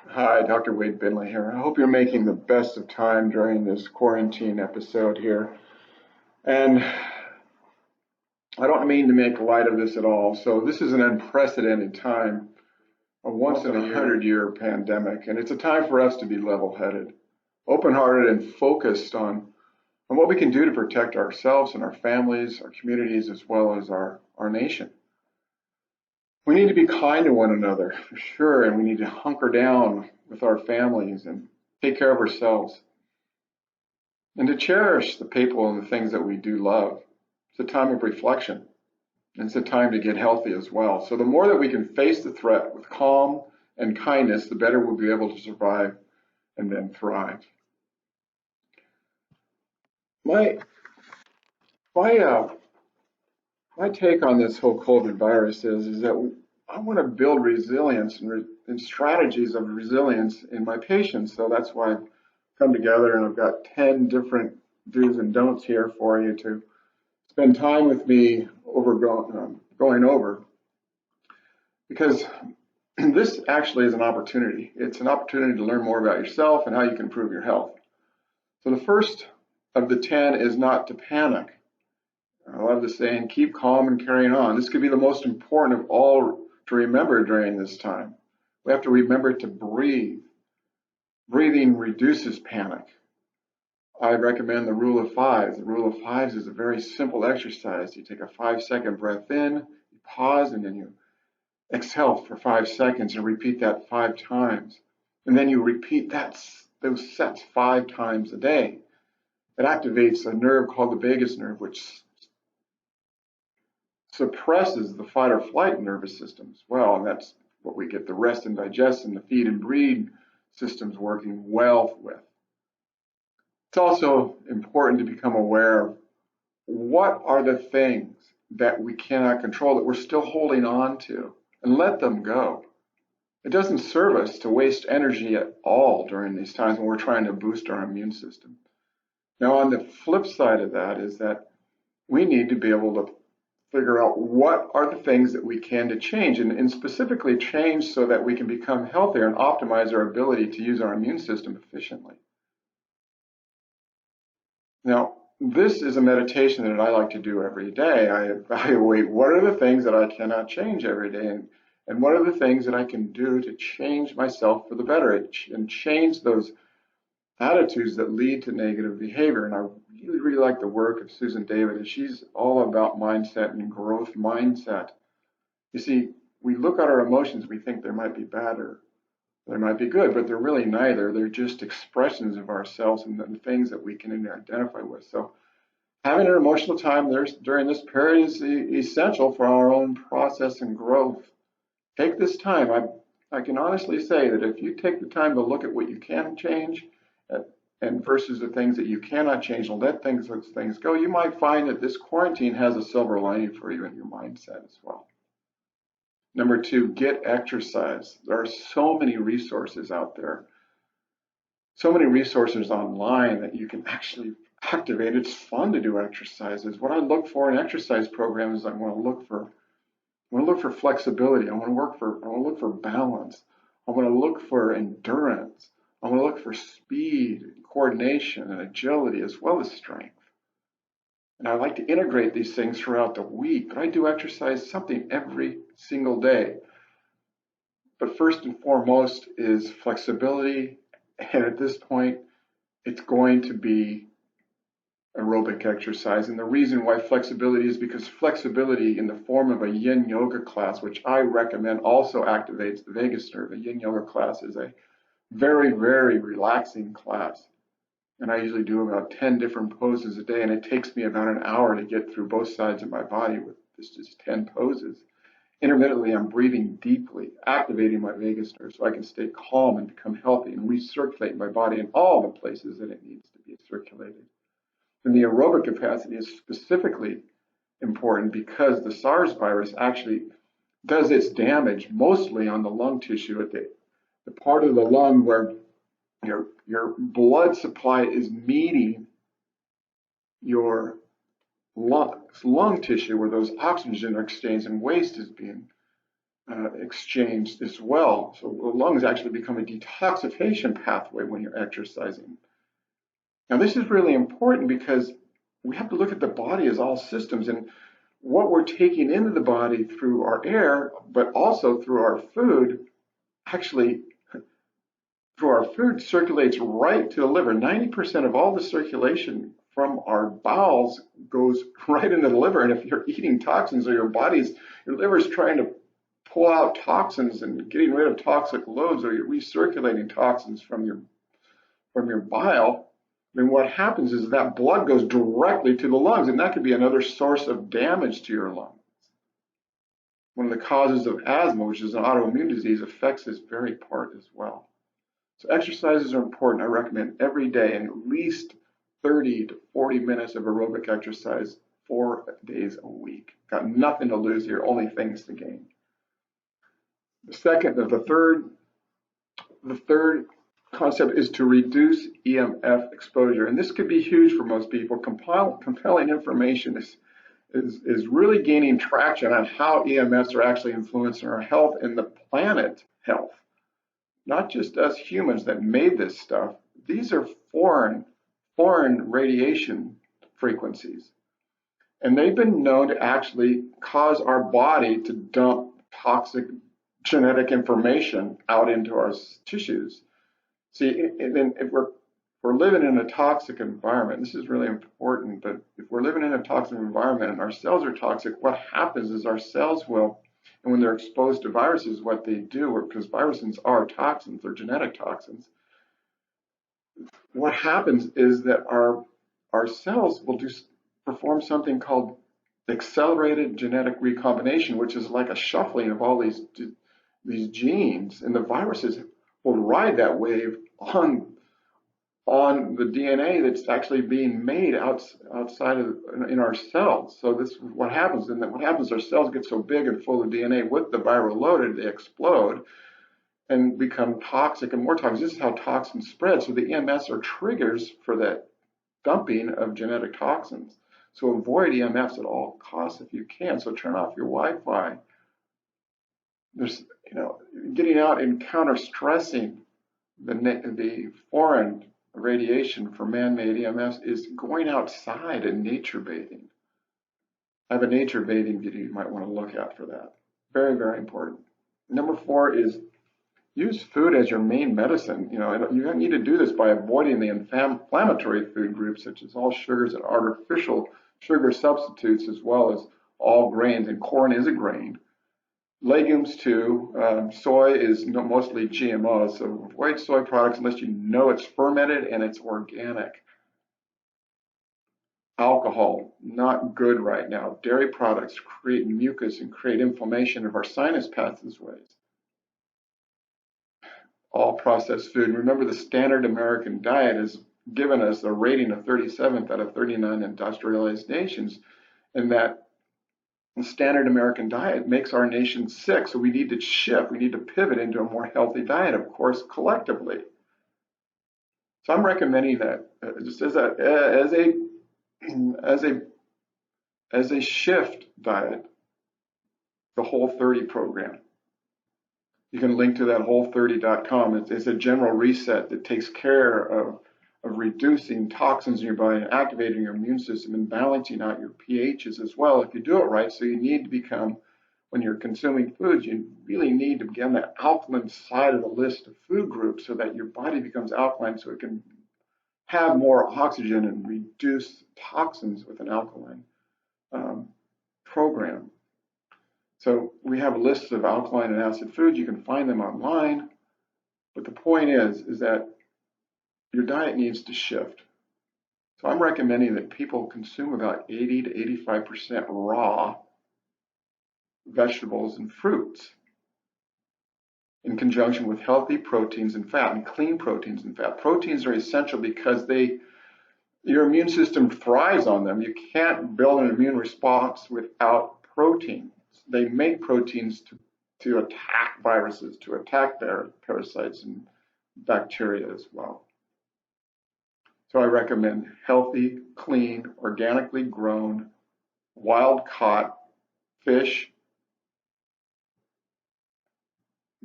Hi, Dr. Wade Binley here. I hope you're making the best of time during this quarantine episode here. And I don't mean to make light of this at all. So this is an unprecedented time, a once in a 100-year pandemic, and it's a time for us to be level-headed, open-hearted, and focused on what we can do to protect ourselves and our families, our communities, as well as our nation. We need to be kind to one another, for sure, and we need to hunker down with our families and take care of ourselves. And to cherish the people and the things that we do love. It's a time of reflection, and it's a time to get healthy as well. So the more that we can face the threat with calm and kindness, the better we'll be able to survive and then thrive. My my my take on this whole COVID virus is that I want to build resilience and strategies of resilience in my patients. So that's why I've come together and I've got 10 different do's and don'ts here for you to spend time with me going over, because this actually is an opportunity. It's an opportunity to learn more about yourself and how you can improve your health. So the first of the 10 is not to panic. I love the saying, keep calm and carrying on. This could be the most important of all to remember during this time. We have to remember to breathe. Breathing reduces panic. I recommend the rule of fives. The rule of fives is a very simple exercise. You take a 5-second breath in, you pause, and then you exhale for 5 seconds and repeat that 5 times. And then you repeat those sets 5 times a day. It activates a nerve called the vagus nerve, which suppresses the fight or flight nervous system as well. And that's what we get the rest and digest and the feed and breathe systems working well with. It's also important to become aware of what are the things that we cannot control that we're still holding on to, and let them go. It doesn't serve us to waste energy at all during these times when we're trying to boost our immune system. Now, on the flip side of that is that we need to be able to figure out what are the things that we can to change, and specifically change so that we can become healthier and optimize our ability to use our immune system efficiently. Now, this is a meditation that I like to do every day. I evaluate what are the things that I cannot change every day, and what are the things that I can do to change myself for the better and change those attitudes that lead to negative behavior. And I really like the work of Susan David, and she's all about mindset and growth mindset. You see, we look at our emotions, we think they might be bad or they might be good, but they're really neither. They're just expressions of ourselves and the things that we can identify with. So having an emotional time during this period is essential for our own process and growth. Take this time. I can honestly say that if you take the time to look at what you can change and versus the things that you cannot change and let those things go, you might find that this quarantine has a silver lining for you in your mindset as well. Number 2, get exercise. There are so many resources out there, so many resources online that you can actually activate. It's fun to do exercises. What I look for in exercise programs, I want to look for flexibility. I want to look for balance. I want to look for endurance. I want to look for speed, coordination, and agility, as well as strength. And I like to integrate these things throughout the week, but I do exercise something every single day. But first and foremost is flexibility. And at this point, it's going to be aerobic exercise. And the reason why flexibility is because flexibility in the form of a yin yoga class, which I recommend, also activates the vagus nerve. A yin yoga class is a very, very relaxing class. And I usually do about 10 different poses a day, and it takes me about an hour to get through both sides of my body with just 10 poses. Intermittently, I'm breathing deeply, activating my vagus nerve so I can stay calm and become healthy and recirculate my body in all the places that it needs to be circulated. And the aerobic capacity is specifically important because the SARS virus actually does its damage mostly on the lung tissue, at the part of the lung where your blood supply is meeting your lung tissue, where those oxygen are exchanged and waste is being exchanged as well. So the lungs actually become a detoxification pathway when you're exercising. Now, this is really important because we have to look at the body as all systems, and what we're taking into the body through our air, but also through our food, actually through our food circulates right to the liver. 90% of all the circulation from our bowels goes right into the liver. And if you're eating toxins or your liver's trying to pull out toxins and getting rid of toxic loads, or you're recirculating toxins from your bile, then what happens is that blood goes directly to the lungs, and that could be another source of damage to your lungs. One of the causes of asthma, which is an autoimmune disease, affects this very part as well. So exercises are important. I recommend every day at least 30 to 40 minutes of aerobic exercise 4 days a week. Got nothing to lose here, only things to gain. The third concept is to reduce EMF exposure. And this could be huge for most people. Compelling information is really gaining traction on how EMFs are actually influencing our health and the planet health. Not just us humans that made this stuff. These are foreign radiation frequencies. And they've been known to actually cause our body to dump toxic genetic information out into our tissues. See, then if we're living in a toxic environment, this is really important, but if we're living in a toxic environment and our cells are toxic, what happens is our cells will, and when they're exposed to viruses, what they do, because viruses are toxins, they're genetic toxins, what happens is that our cells will perform something called accelerated genetic recombination, which is like a shuffling of all these genes, and the viruses will ride that wave on the DNA that's actually being made outside in our cells. So this is what happens. And then what happens, our cells get so big and full of DNA with the viral loaded, they explode and become toxic and more toxic. This is how toxins spread. So the EMFs are triggers for that dumping of genetic toxins. So avoid EMFs at all costs if you can. So turn off your Wi-Fi. There's, getting out and counter-stressing the foreign radiation for man-made EMFs is going outside and nature bathing. I have a nature bathing video you might want to look at for that. Very, very important. Number 4 is use food as your main medicine. You need to do this by avoiding the inflammatory food groups, such as all sugars and artificial sugar substitutes, as well as all grains, and corn is a grain. Legumes too. Soy is mostly GMOs, so avoid soy products unless you know it's fermented and it's organic. Alcohol, not good right now. Dairy products create mucus and create inflammation of our sinus passageways. All processed food. Remember, the standard American diet has given us a rating of 37th out of 39 industrialized nations, and that the standard American diet makes our nation sick, so we need to shift. We need to pivot into a more healthy diet, of course, collectively. So I'm recommending that just as a shift diet, the Whole30 program. You can link to that Whole30.com. It's a general reset that takes care of reducing toxins in your body and activating your immune system and balancing out your pHs as well if you do it right. So you need to become, when you're consuming foods, you really need to be on the alkaline side of the list of food groups so that your body becomes alkaline so it can have more oxygen and reduce toxins with an alkaline program. So we have lists of alkaline and acid foods. You can find them online. But the point is that your diet needs to shift. So I'm recommending that people consume about 80 to 85% raw vegetables and fruits in conjunction with healthy proteins and fat, and clean proteins and fat. Proteins are essential because your immune system thrives on them. You can't build an immune response without proteins. They make proteins to attack viruses, to attack their parasites and bacteria as well. So I recommend healthy, clean, organically grown, wild-caught fish,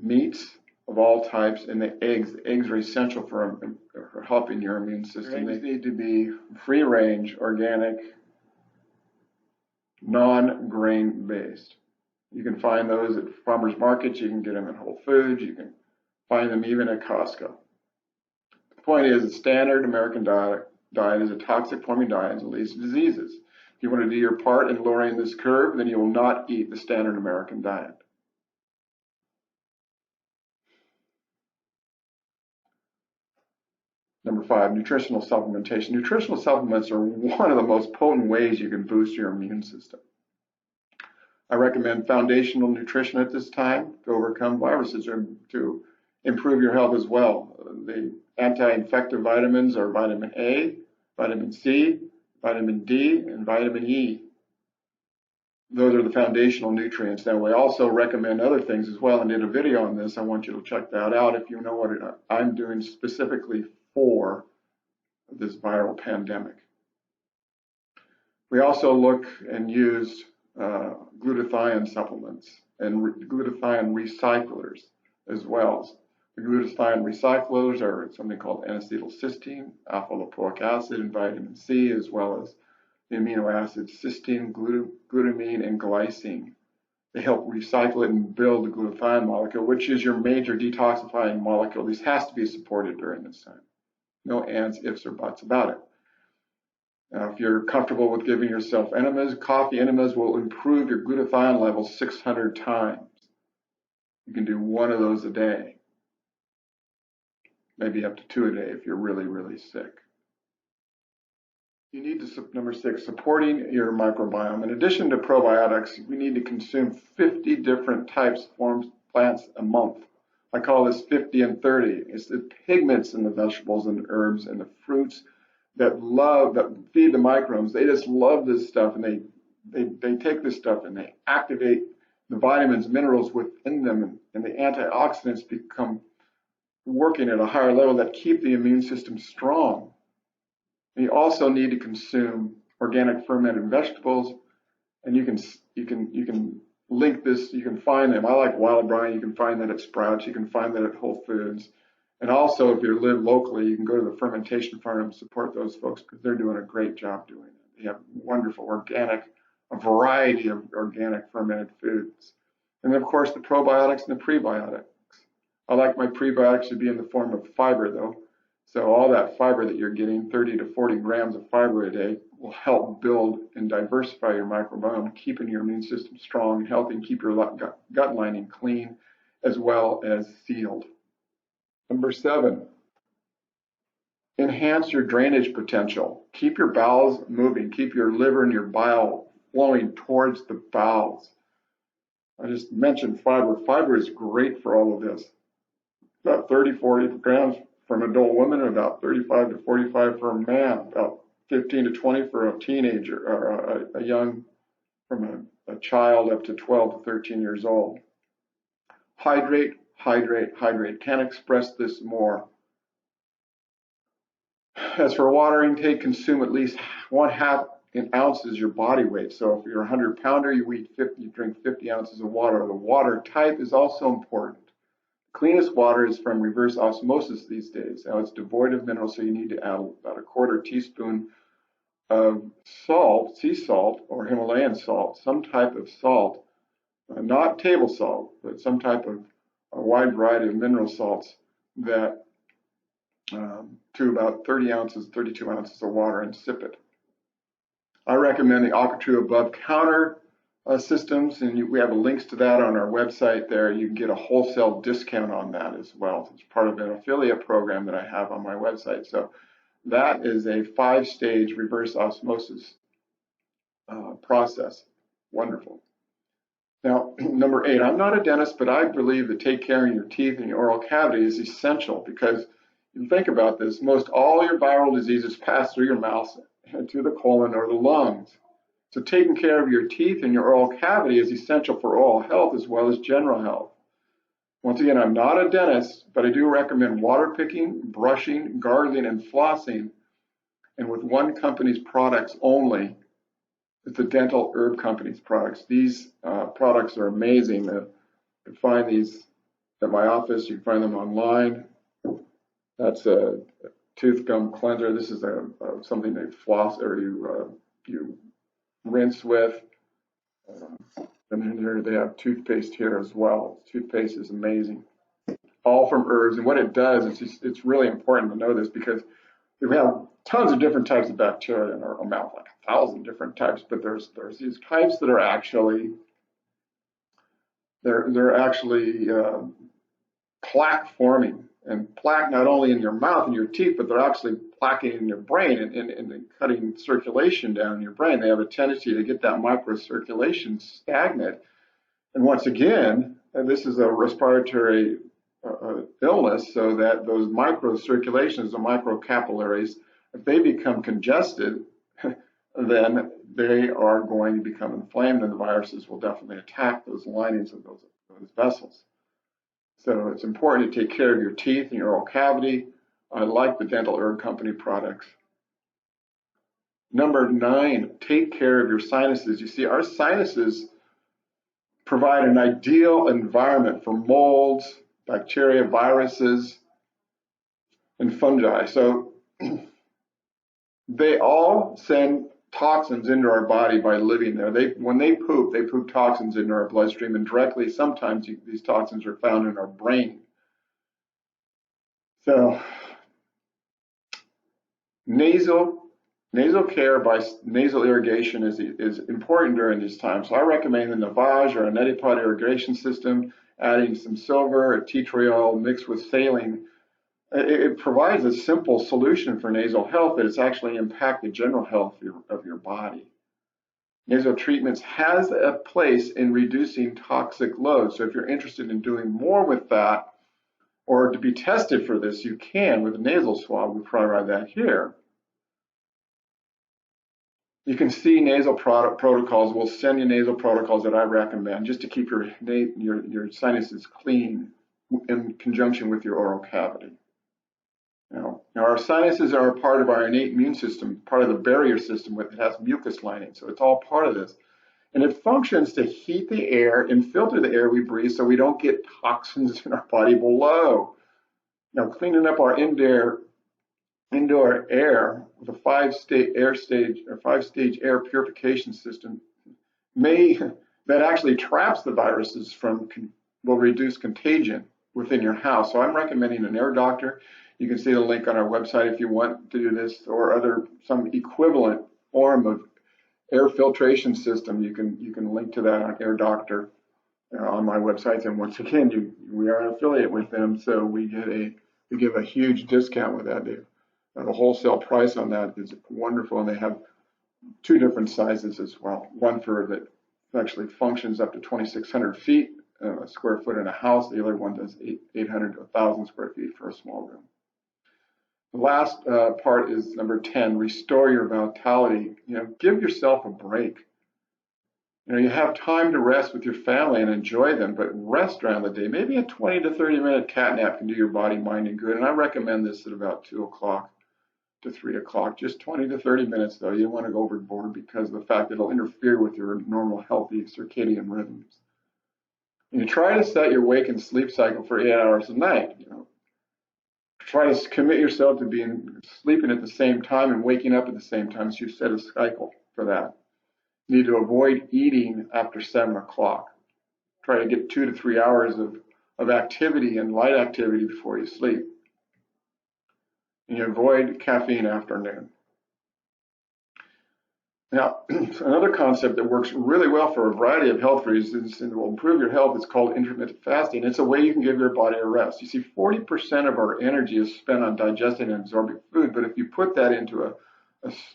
meats of all types, and the eggs. The eggs are essential for helping your immune system. They need to be free range, organic, non-grain based. You can find those at farmers markets. You can get them at Whole Foods. You can find them even at Costco. The point is, the standard American diet is a toxic forming diet that leads to diseases. If you want to do your part in lowering this curve, then you will not eat the standard American diet. Number 5, nutritional supplementation. Nutritional supplements are one of the most potent ways you can boost your immune system. I recommend foundational nutrition at this time to overcome viruses or to improve your health as well. The anti-infective vitamins are vitamin A, vitamin C, vitamin D, and vitamin E. Those are the foundational nutrients. Now, we also recommend other things as well, and did a video on this. I want you to check that out if you know what I'm doing specifically for this viral pandemic. We also look and use glutathione supplements and glutathione recyclers as well. The glutathione recyclers are something called N-acetylcysteine, alpha-lipoic acid, and vitamin C, as well as the amino acids cysteine, glutamine, and glycine. They help recycle it and build the glutathione molecule, which is your major detoxifying molecule. This has to be supported during this time. No ands, ifs, or buts about it. Now, if you're comfortable with giving yourself enemas, coffee enemas will improve your glutathione levels 600 times. You can do one of those a day, maybe up to 2 a day if you're really, really sick. You need to, number 6, supporting your microbiome. In addition to probiotics, we need to consume 50 different types of plants a month. I call this 50 and 30. It's the pigments in the vegetables and the herbs and the fruits that feed the microbes. They just love this stuff, and they take this stuff and they activate the vitamins, minerals within them, and the antioxidants become working at a higher level that keep the immune system strong. And you also need to consume organic fermented vegetables, and you can link this. You can find them. I like wild brine. You can find that at Sprouts. You can find that at Whole Foods. And also, if you live locally, you can go to the fermentation farm and support those folks because they're doing a great job doing it. They have wonderful a variety of organic fermented foods. And then, of course, the probiotics and the prebiotics. I like my prebiotics to be in the form of fiber, though. So all that fiber that you're getting, 30 to 40 grams of fiber a day, will help build and diversify your microbiome, keeping your immune system strong and healthy, and keep your gut lining clean as well as sealed. Number 7, enhance your drainage potential. Keep your bowels moving. Keep your liver and your bile flowing towards the bowels. I just mentioned fiber. Fiber is great for all of this. About 30, 40 grams from an adult woman, and about 35 to 45 for a man, about 15 to 20 for a teenager, or from a child up to 12 to 13 years old. Hydrate, hydrate, hydrate. Can't express this more. As for water intake, consume at least 1/2 in ounces your body weight. So if you're a 100-pounder, you drink 50 ounces of water. The water type is also important. Cleanest water is from reverse osmosis these days. Now, it's devoid of minerals, so you need to add about a 1/4 teaspoon of salt, sea salt or Himalayan salt, some type of salt, not table salt, but some type of a wide variety of mineral salts that to about 30 ounces, 32 ounces of water, and sip it. I recommend the AquaTrue above counter systems, and we have links to that on our website there. You can get a wholesale discount on that as well. It's part of an affiliate program that I have on my website. So that is a 5-stage reverse osmosis process. Wonderful. Now, number 8, I'm not a dentist, but I believe that take care of your teeth and your oral cavity is essential because you think about this, most all your viral diseases pass through your mouth to the colon or the lungs. So taking care of your teeth and your oral cavity is essential for oral health as well as general health. Once again, I'm not a dentist, but I do recommend water picking, brushing, gargling, and flossing, and with one company's products only. It's the Dental Herb Company's products. These products are amazing. To find these at my office. You can find them online. That's a tooth gum cleanser. This is something they floss or you rinse with. And then here they have toothpaste here as well. Toothpaste is amazing. All from herbs. And what it does is it's really important to know this because we have tons of different types of bacteria in our mouth, like 1,000 different types. But there's these types that are actually they're actually plaque forming, and plaque not only in your mouth and your teeth, but they're actually plaquing in your brain and cutting circulation down in your brain. They have a tendency to get that microcirculation stagnant. And once again, and this is a respiratory illness, so that those microcirculations, the microcapillaries, if they become congested, then they are going to become inflamed, and the viruses will definitely attack those linings of those vessels. So it's important to take care of your teeth and your oral cavity. I like the Dental Herb Company products. Number 9, take care of your sinuses. You see, our sinuses provide an ideal environment for molds, bacteria, viruses, and fungi. So they all send toxins into our body by living there. When they poop toxins into our bloodstream, and directly sometimes these toxins are found in our brain. So nasal care by nasal irrigation is important during this time. So I recommend the Navage or a neti pot irrigation system, adding some silver, a tea tree oil mixed with saline. It provides a simple solution for nasal health that it's actually impact the general health of your body. Nasal treatments has a place in reducing toxic loads. So if you're interested in doing more with that, or to be tested for this, you can with a nasal swab. We provide that here. You can see nasal protocols. We'll send you nasal protocols that I recommend just to keep your sinuses clean in conjunction with your oral cavity. Now our sinuses are a part of our innate immune system, part of the barrier system that has mucus lining. So it's all part of this. And it functions to heat the air and filter the air we breathe so we don't get toxins in our body below. Now, cleaning up our indoor air with a five-stage air purification system that actually traps the viruses will reduce contagion within your house. So I'm recommending an air doctor. You can see the link on our website if you want to do this, or some equivalent form of air filtration system. You can link to that on Air Doctor on my website. And once again, we are an affiliate with them, so we give a huge discount with that. The wholesale price on that is wonderful, and they have 2 different sizes as well. One that actually functions up to 2,600 feet, square foot in a house. The other one does 800 to 1,000 square feet for a small room. The last part is number 10, restore your vitality. Give yourself a break. You have time to rest with your family and enjoy them, but rest around the day. Maybe a 20 to 30 minute cat nap can do your body, mind, and good. And I recommend this at about 2 o'clock to 3 o'clock, just 20 to 30 minutes though. You don't want to go overboard because of the fact that it'll interfere with your normal healthy circadian rhythms. And you try to set your wake and sleep cycle for 8 hours a night. Try to commit yourself to sleeping at the same time and waking up at the same time, so you set a cycle for that. You need to avoid eating after 7 o'clock. Try to get 2 to 3 hours of activity and light activity before you sleep. And you avoid caffeine after noon. Now, another concept that works really well for a variety of health reasons and will improve your health is called intermittent fasting. It's a way you can give your body a rest. You see, 40% of our energy is spent on digesting and absorbing food, but if you put that into a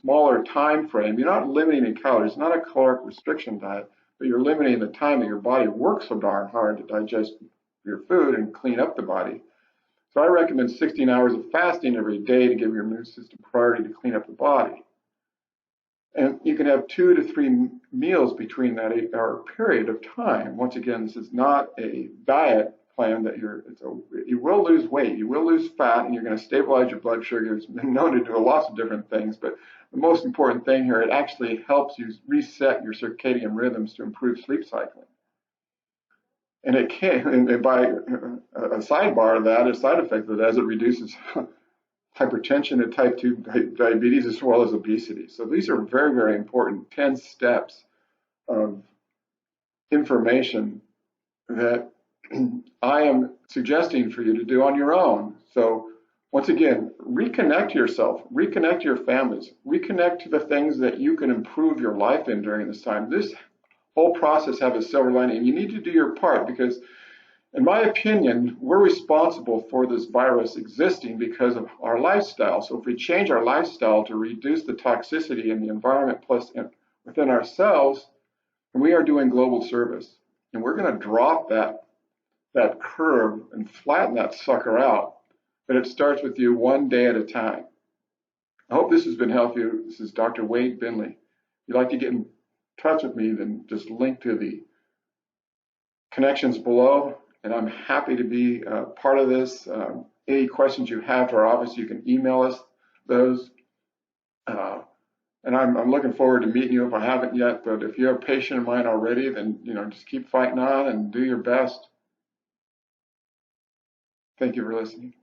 smaller time frame, you're not limiting in calories. It's not a caloric restriction diet, but you're limiting the time that your body works so darn hard to digest your food and clean up the body. So I recommend 16 hours of fasting every day to give your immune system priority to clean up the body. And you can have 2 to 3 meals between that 8-hour period of time. Once again, this is not a diet plan that you will lose weight, you will lose fat, and you're going to stabilize your blood sugar. It's been known to do lots of different things, but the most important thing here, it actually helps you reset your circadian rhythms to improve sleep cycling. And it can, and by a sidebar of that, a side effect of that is it reduces hypertension and type 2 diabetes as well as obesity. So these are very, very important 10 steps of information that I am suggesting for you to do on your own. So once again, reconnect yourself, reconnect your families, reconnect to the things that you can improve your life in during this time. This whole process has a silver lining, and you need to do your part because, in my opinion, we're responsible for this virus existing because of our lifestyle. So if we change our lifestyle to reduce the toxicity in the environment plus within ourselves, we are doing global service. And we're going to drop that curve and flatten that sucker out. But it starts with you one day at a time. I hope this has been helpful. This is Dr. Wade Binley. If you'd like to get in touch with me, then just link to the connections below. And I'm happy to be part of this. Any questions you have to our office, you can email us those. And I'm looking forward to meeting you if I haven't yet. But if you're a patient of mine already, then just keep fighting on and do your best. Thank you for listening.